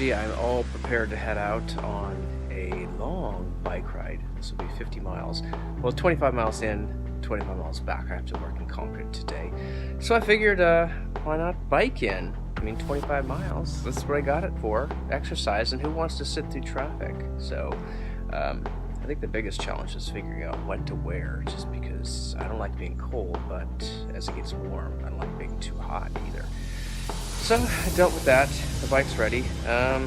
see, I'm all prepared to head out on a long bike ride. This will be 50 miles. Well, 25 miles in, 25 miles back. I have to work in Concord today. So I figured, why not bike in? I mean, 25 miles, that's what I got it for. Exercise, and who wants to sit through traffic? So, I think the biggest challenge is figuring out what to wear, just because I don't like being cold, but as it gets warm, I don't like being too hot either. So I dealt with that. The bike's ready. Yeah,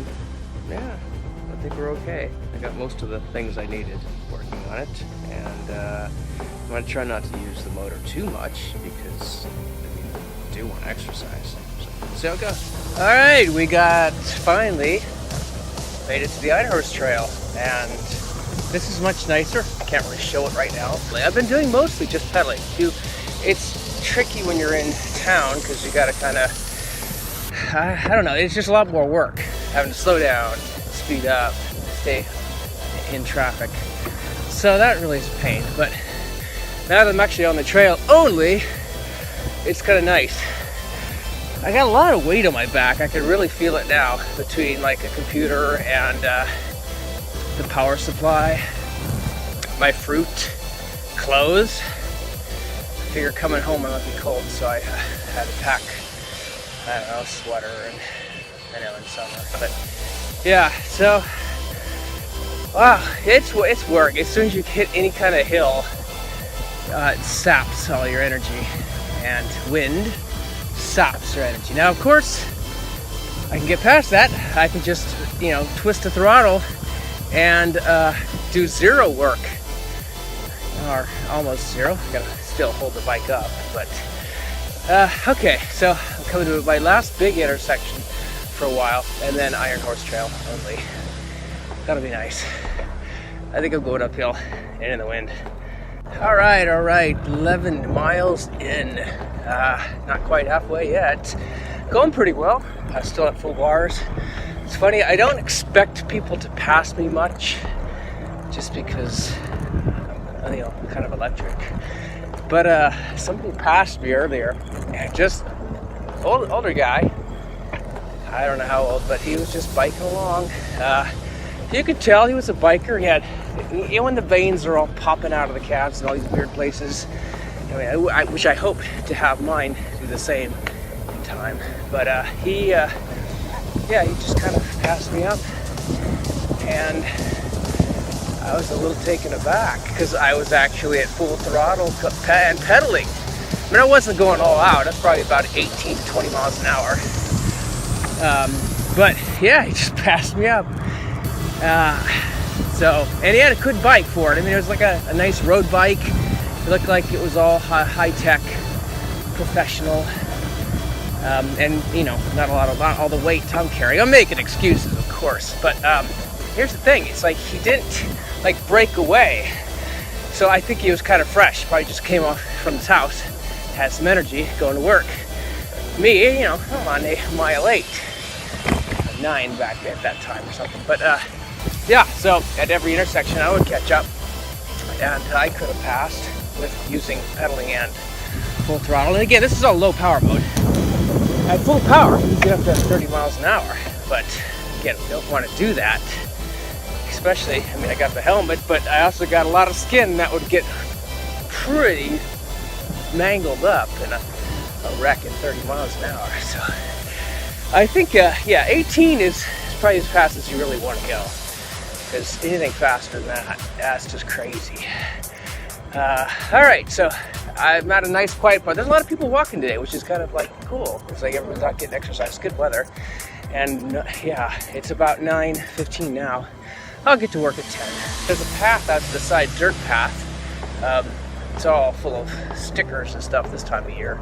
I think we're okay. I got most of the things I needed working on it, and I'm going to try not to use the motor too much because I do want to exercise. So see how it goes. All right, we got finally made it to the Einhorst Trail, and this is much nicer. I can't really show it right now. I've been doing mostly just pedaling. It's tricky when you're in town because you got to kind of, I don't know, it's just a lot more work. Having to slow down, speed up, stay in traffic. So that really is a pain. But now that I'm actually on the trail only, it's kind of nice. I got a lot of weight on my back. I can really feel it now between like a computer and the power supply, my fruit, clothes. I figure coming home I might be cold, so I had to pack, I don't know, a sweater and I know in summer. But yeah, so wow, it's work. As soon as you hit any kind of hill, it saps all your energy, and wind saps your energy. Now, of course, I can get past that. I can just, twist the throttle and do zero work, or almost zero. I gotta still hold the bike up, but okay. So I'm coming to my last big intersection for a while, and then Einhorst Trail only. That'll be nice. I think I'm going uphill and in the wind. All right, 11 miles in. Not quite halfway yet. Going pretty well. I'm still at full bars. It's funny, I don't expect people to pass me much, just because I'm, kind of electric. But somebody passed me earlier, and just older guy. I don't know how old, but he was just biking along. You could tell he was a biker. He had, when the veins are all popping out of the calves and all these weird places. I mean, which I hope to have mine do the same in time. But he just kind of passed me up, and I was a little taken aback because I was actually at full throttle and pedaling. I mean, I wasn't going all out. That's probably about 18 to 20 miles an hour. But yeah, he just passed me up. And he had a good bike for it. I mean, it was like a nice road bike. It looked like it was all high-tech, professional. And not all the weight I'm carrying. I'm making excuses, of course, but here's the thing: it's like he didn't break away. So I think he was kind of fresh. Probably just came off from his house, had some energy going to work. Me, I'm on a mile 8, 9 back at that time or something. But yeah, so at every intersection I would catch up, and I could have passed with using pedaling and full throttle. And again, this is all low power mode. At full power, you get up to 30 miles an hour, but again, we don't want to do that. Especially, I got the helmet, but I also got a lot of skin that would get pretty mangled up in a wreck at 30 miles an hour. So I think, 18 is probably as fast as you really want to go, because anything faster than that's just crazy. All right, so I'm at a nice quiet part. There's a lot of people walking today, which is kind of cool. It's like everyone's out getting exercise. Good weather. And yeah, it's about 9:15 now. I'll get to work at 10. There's a path out to the side, dirt path. It's all full of stickers and stuff this time of year.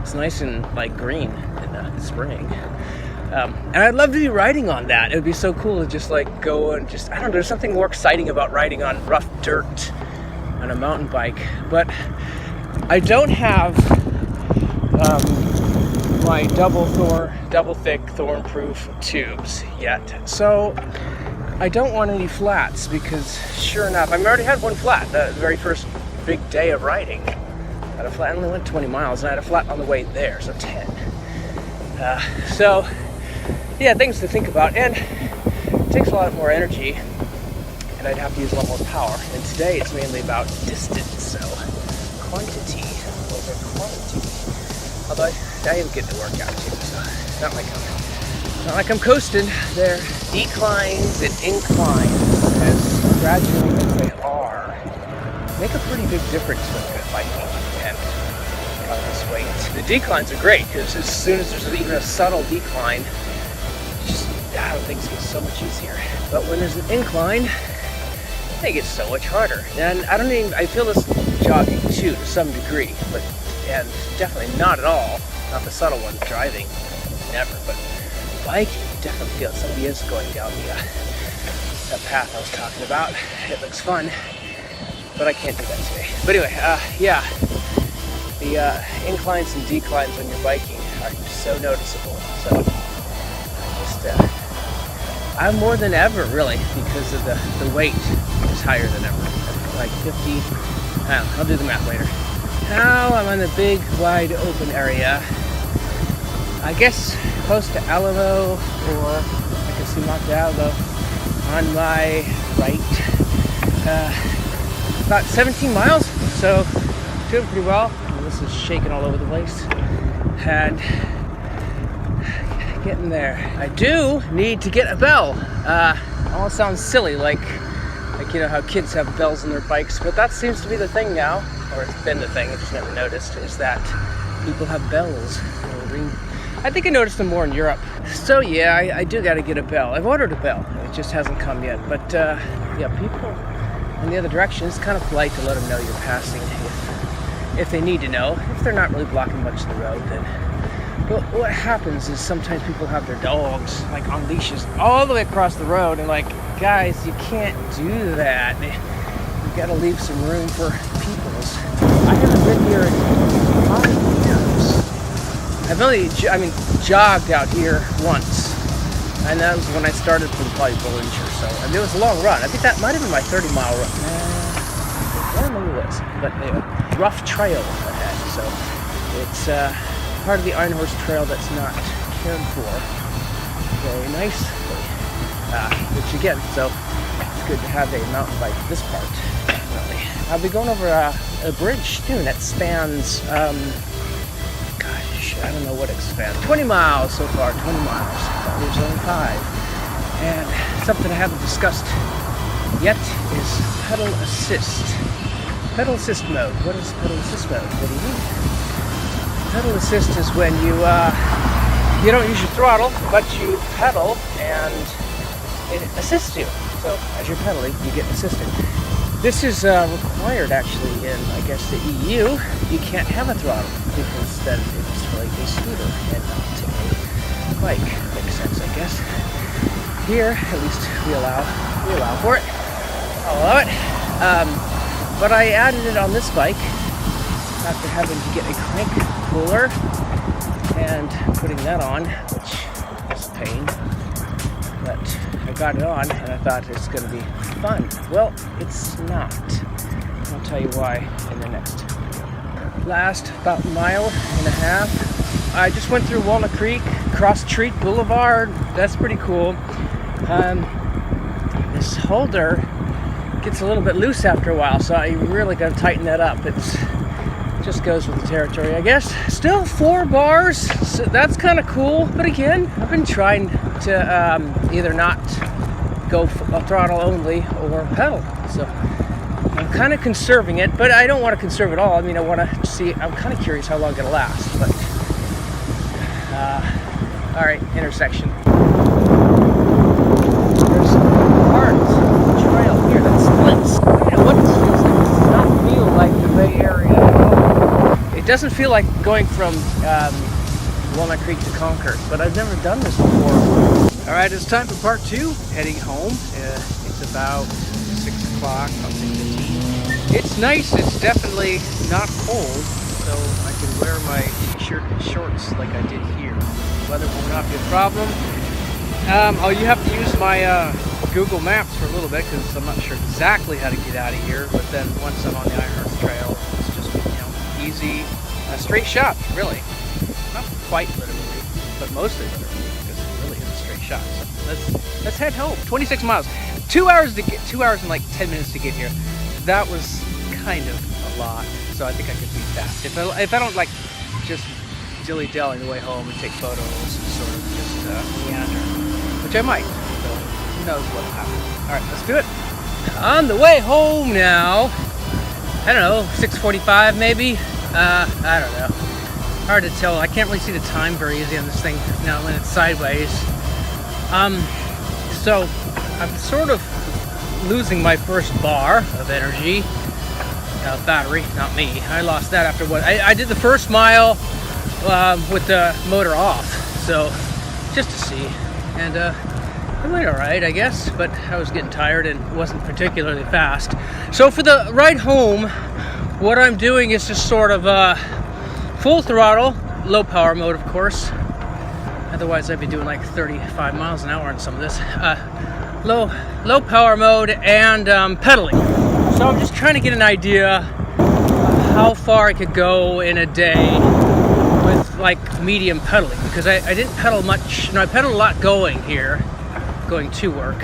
It's nice and green in the spring. And I'd love to be riding on that. It would be so cool to just go and I don't know, there's something more exciting about riding on rough dirt on a mountain bike. But I don't have my double thick thorn-proof tubes yet. So I don't want any flats, because sure enough, I already had one flat the very first big day of riding. I had a flat. I only went 20 miles, and I had a flat on the way there, so 10. So yeah, things to think about. And it takes a lot more energy, and I'd have to use a lot more power. And today it's mainly about distance, so quantity over quantity. Although I am getting to work out too, so it's not like I'm coasting. There are declines and inclines, as gradually as they are, make a pretty big difference when you're biking and this weight. The declines are great because as soon as there's even a subtle decline, things get so much easier. But when there's an incline, they get so much harder. And I feel this jogging too to some degree, and definitely not at all, not the subtle ones driving, never, but biking, you definitely feel it. Somebody is going down that path I was talking about. It looks fun, but I can't do that today. But anyway, yeah, the inclines and declines when you're biking are so noticeable. So I'm more than ever, really, because of the weight is higher than ever. Like 50, I'll do the math later. Now I'm on the big, wide open area. I guess close to Alamo, or I can see Monte Alamo on my right. About 17 miles, so doing pretty well. And this is shaking all over the place. And getting there. I do need to get a bell. Almost sounds silly, like you know how kids have bells on their bikes, but that seems to be the thing now, or it's been the thing. I just never noticed is that people have bells. I think I noticed them more in Europe. So yeah, I do got to get a bell. I've ordered a bell. It just hasn't come yet. But yeah, people in the other direction, it's kind of polite to let them know you're passing if they need to know. If they're not really blocking much of the road, then. But what happens is sometimes people have their dogs like on leashes all the way across the road, and like, guys, you can't do that. You gotta leave some room for peoples. I haven't been here in 5 years. I've only, jogged out here once, and that was when I started from probably Bollinger. So, and it was a long run. I think that might have been my 30-mile run. I don't know what it was, but anyway, rough trail ahead. So it's part of the Einhorst Trail that's not cared for very nicely. Which again, so it's good to have a mountain bike this part, definitely. I'll be going over a bridge soon that spans, gosh, I don't know what it spans. 20 miles so far, 20 miles. There's only 5. And something I haven't discussed yet is pedal assist. Pedal assist mode. What is pedal assist mode? What do you mean? Pedal assist is when you don't use your throttle, but you pedal and it assists you. So as you're pedaling, you get assisted. This is required actually in, I guess, the EU. You can't have a throttle because then it's like a scooter and not a bike. Makes sense, I guess. Here, at least we allow for it. I allow it. But I added it on this bike after having to get a crank puller and putting that on, which is a pain. But I got it on and I thought it's going to be fun. Well, it's not. I'll tell you why in the next video. Last about 1.5 miles. I just went through Walnut Creek, crossed Treat Boulevard. That's pretty cool. This holder gets a little bit loose after a while, so I really got to tighten that up. It just goes with the territory, I guess. Still 4 bars, so that's kind of cool. But again, I've been trying to either not go throttle only or pedal. So I'm kind of conserving it, but I don't want to conserve it all. I mean, I want to see. I'm kind of curious how long it'll last. But all right, intersection. There's parts of the trail here that splits. You know what this feels like? It does not feel like the Bay Area at all. It doesn't feel like going from Walnut Creek to Concord, but I've never done this before. All right, it's time for part 2, heading home. It's about 6 o'clock, about 6:15. It's nice, it's definitely not cold, so I can wear my t-shirt and shorts like I did here. Weather will not be a problem. You have to use my Google Maps for a little bit because I'm not sure exactly how to get out of here, but then once I'm on the Einhorst Trail, it's just, easy, a straight shot, really. Not quite literally, but mostly literally, because it really is a straight shot. So let's head home. 26 miles, 2 hours and like 10 minutes to get here. That was kind of a lot, so I think I could beat that. If I don't like just dilly-dally the way home and take photos and sort of just meander, which I might. So who knows what'll happen. All right, let's do it. On the way home now. I don't know, 6:45 maybe. I don't know. Hard to tell. I can't really see the time very easy on this thing now when it's sideways. So I'm sort of losing my first bar of energy. Battery, not me. I lost that after what I did the first mile with the motor off. So just to see, and I went all right, I guess, but I was getting tired and wasn't particularly fast. So for the ride home, what I'm doing is just sort of full throttle, low power mode, of course. Otherwise, I'd be doing like 35 miles an hour on some of this. Low power mode and pedaling. So I'm just trying to get an idea of how far I could go in a day with like medium pedaling, because I didn't pedal much. I pedaled a lot going to work.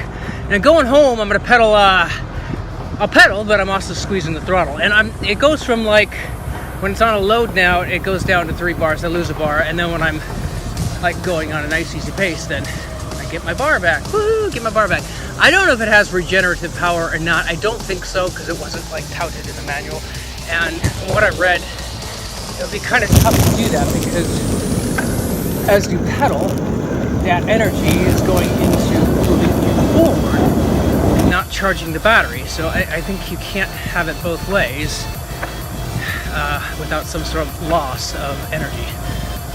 And going home, I'm gonna pedal. I'll pedal, but I'm also squeezing the throttle. And it goes from like, when it's on a load now, it goes down to 3 bars, I lose a bar, and then when I'm like going on a nice easy pace, then I get my bar back. Woo, get my bar back. I don't know if it has regenerative power or not. I don't think so, because it wasn't like touted in the manual. And from what I've read, it'll be kind of tough to do that, because as you pedal, that energy is going into moving you forward and not charging the battery. So I think you can't have it both ways without some sort of loss of energy.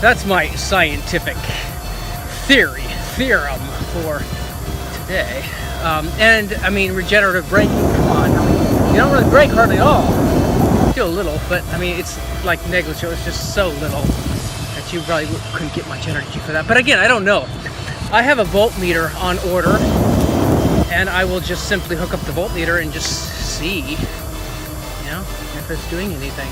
That's my scientific theorem for today. And I mean, regenerative braking, come on. I mean, you don't really brake hardly at all. You do a little, but I mean, it's like negligible. It's just so little that you probably couldn't get much energy for that. But again, I don't know. I have a voltmeter on order, and I will just simply hook up the voltmeter and just see, if it's doing anything.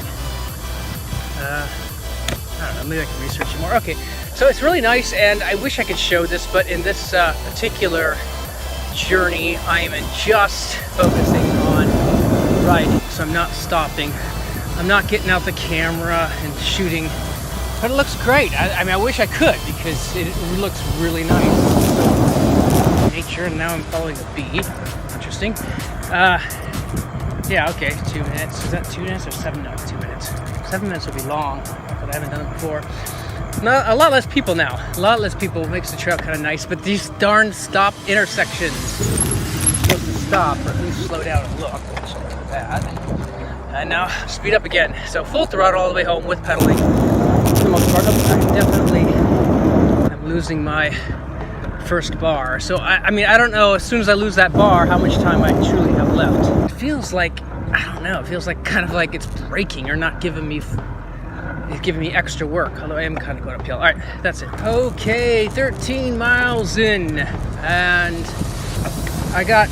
I don't know, maybe I can research it more. Okay, so it's really nice, and I wish I could show this, but in this particular journey, I am just focusing on riding, so I'm not stopping. I'm not getting out the camera and shooting, but it looks great. I mean, I wish I could, because it looks really nice. Nature, and now I'm following a bee. Interesting. Yeah, okay, 2 minutes. Is that 2 minutes or 7? No, 2 minutes. 7 minutes would be long, but I haven't done it before. Not a lot less people now. A lot less people makes the trail kind of nice, but these darn stop intersections. You're supposed to stop, or at least slow down and look, which look at that. And now speed up again. So full throttle all the way home with pedaling. For the most part, I'm losing my first bar. So I mean, I don't know, as soon as I lose that bar, how much time I truly have left. It feels like, I don't know, it feels like kind of like it's braking or not giving me, it's giving me extra work, although I am kind of going uphill. All right, that's it. Okay, 13 miles in, and I got,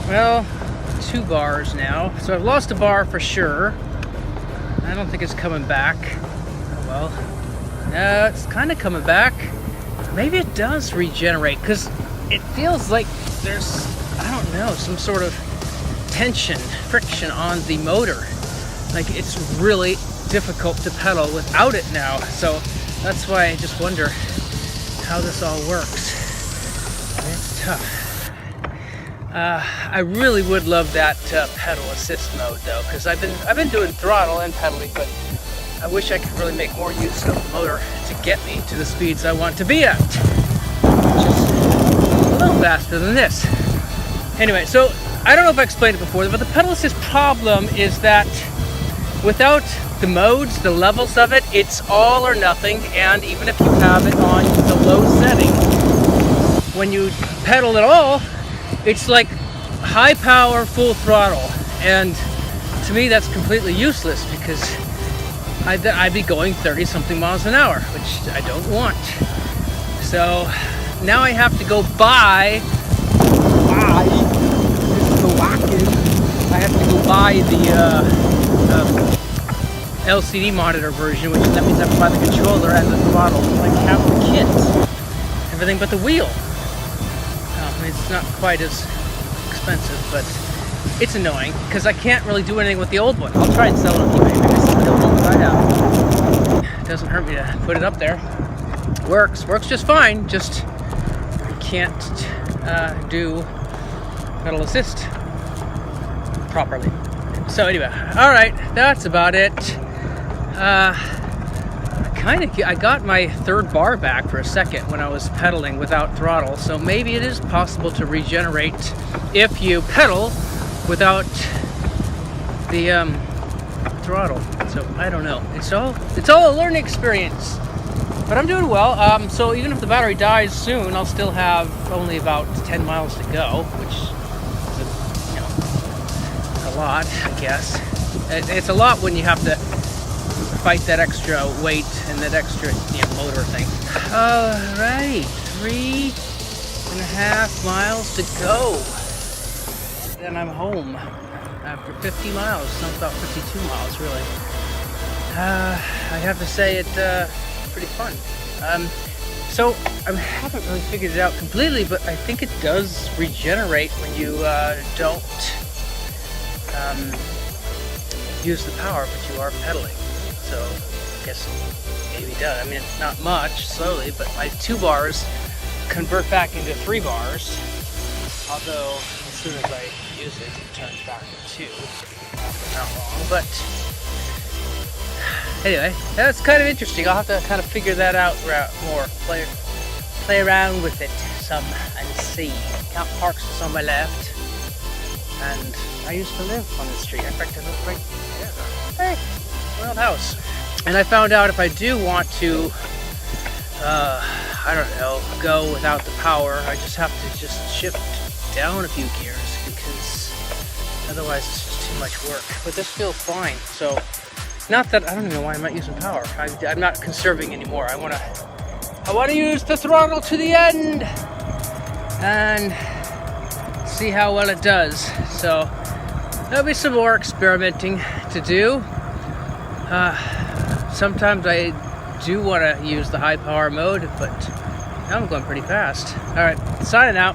well, 2 bars now. So I've lost a bar for sure. I don't think it's coming back. Oh well. No, it's kind of coming back. Maybe it does regenerate, because it feels like there's, I don't know, some sort of tension, friction on the motor. Like, it's really difficult to pedal without it now. So that's why I just wonder how this all works. It's tough. I really would love that pedal assist mode though, because I've been doing throttle and pedaling, but I wish I could really make more use of the motor to get me to the speeds I want to be at. Just a little faster than this. Anyway, so I don't know if I explained it before, but the pedal assist problem is that without the modes, the levels of it, it's all or nothing. And even if you have it on the low setting, when you pedal at all, it's like high power, full throttle. And to me, that's completely useless, because I'd be going 30 something miles an hour, which I don't want. So now I have to go buy the LCD monitor version, which that means I have to buy the controller and the throttle, like half the kit, everything but the wheel. mean, it's not quite as expensive, but it's annoying because I can't really do anything with the old one. I'll try and sell it on eBay. Maybe this is the old one that I have. It doesn't hurt me to put it up there. Works just fine. Just I can't do pedal assist properly. So anyway, all right, that's about it. I got my third bar back for a second when I was pedaling without throttle, so maybe it is possible to regenerate if you pedal without the throttle. So I don't know. It's all a learning experience, but I'm doing well. So even if the battery dies soon, I'll still have only about 10 miles to go, which is a lot, I guess. It's a lot when you have to fight that extra weight and that extra motor thing. All right, 3.5 miles to go. Then I'm home after 50 miles. So about 52 miles, really. I have to say it's pretty fun. So I haven't really figured it out completely, but I think it does regenerate when you don't use the power, but you are pedaling. So I guess maybe it does. I mean, it's not much, slowly, but my 2 bars convert back into 3 bars. Although as soon as I use it, it turns back to 2 after not long. But anyway, that's kind of interesting. I'll have to kind of figure that out more. Play around with it some and see. Count Parks is on my left, and I used to live on the street. In fact, I live right there. Hey, my old house. And I found out if I do want to, I don't know, go without the power, I just have to just shift down a few gears, because otherwise it's just too much work. But this feels fine. So, not that I don't even know why I'm not using power. I'm not conserving anymore. I want to use the throttle to the end and see how well it does. So there'll be some more experimenting to do. Sometimes I do want to use the high power mode, but now I'm going pretty fast. All right, signing out.